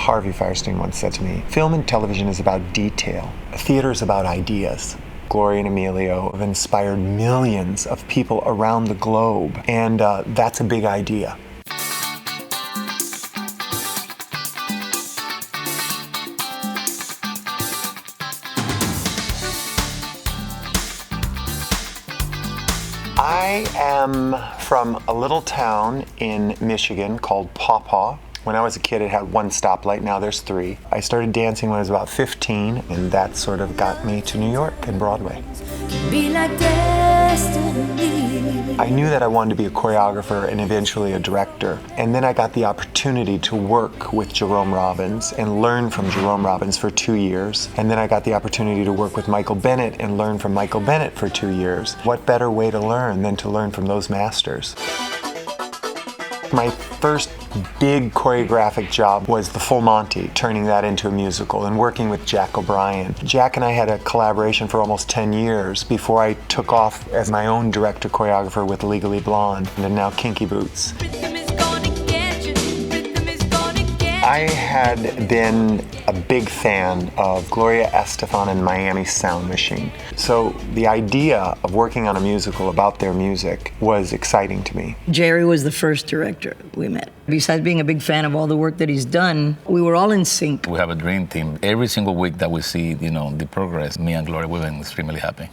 Harvey Firestein once said to me, film and television is about detail. Theater is about ideas. Gloria and Emilio have inspired millions of people around the globe, and that's a big idea. I am from a little town in Michigan called Paw Paw. When I was a kid, it had one stoplight. Now there's three. I started dancing when I was about 15, and that sort of got me to New York and Broadway. I knew that I wanted to be a choreographer and eventually a director. And then I got the opportunity to work with Jerome Robbins and learn from Jerome Robbins for 2 years. And then I got the opportunity to work with Michael Bennett and learn from Michael Bennett for 2 years. What better way to learn than to learn from those masters? My first big choreographic job was The Full Monty, turning that into a musical and working with Jack O'Brien. Jack and I had a collaboration for almost 10 years before I took off as my own director choreographer with Legally Blonde and now Kinky Boots. I had been a big fan of Gloria Estefan and Miami Sound Machine. So the idea of working on a musical about their music was exciting to me. Jerry was the first director we met. Besides being a big fan of all the work that he's done, we were all in sync. We have a dream team. Every single week that we see, the progress, me and Gloria, we've been extremely happy.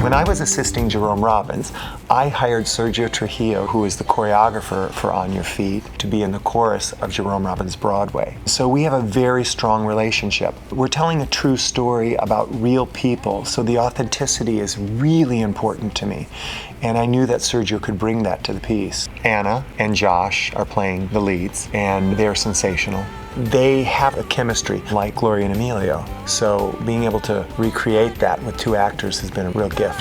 When I was assisting Jerome Robbins, I hired Sergio Trujillo, who is the choreographer for On Your Feet, to be in the chorus of Jerome Robbins' Broadway. So we have a very strong relationship. We're telling a true story about real people, so the authenticity is really important to me. And I knew that Sergio could bring that to the piece. Anna and Josh are playing the leads, and they're sensational. They have a chemistry like Gloria and Emilio, so being able to recreate that with two actors has been a real gift.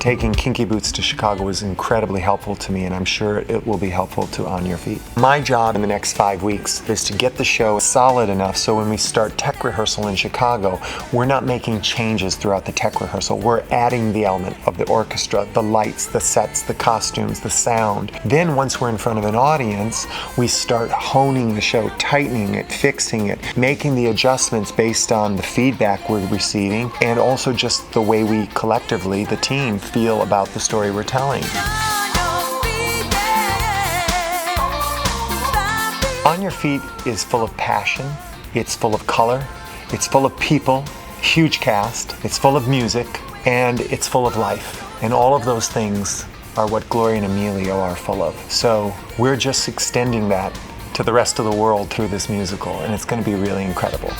Taking Kinky Boots to Chicago was incredibly helpful to me, and I'm sure it will be helpful to On Your Feet. My job in the next 5 weeks is to get the show solid enough so when we start tech rehearsal in Chicago, we're not making changes throughout the tech rehearsal. We're adding the element of the orchestra, the lights, the sets, the costumes, the sound. Then once we're in front of an audience, we start honing the show, tightening it, fixing it, making the adjustments based on the feedback we're receiving, and also just the way we collectively, the team, feel about the story we're telling. On Your Feet is full of passion, it's full of color, it's full of people, huge cast, it's full of music, and it's full of life. And all of those things are what Gloria and Emilio are full of. So we're just extending that to the rest of the world through this musical, and it's going to be really incredible.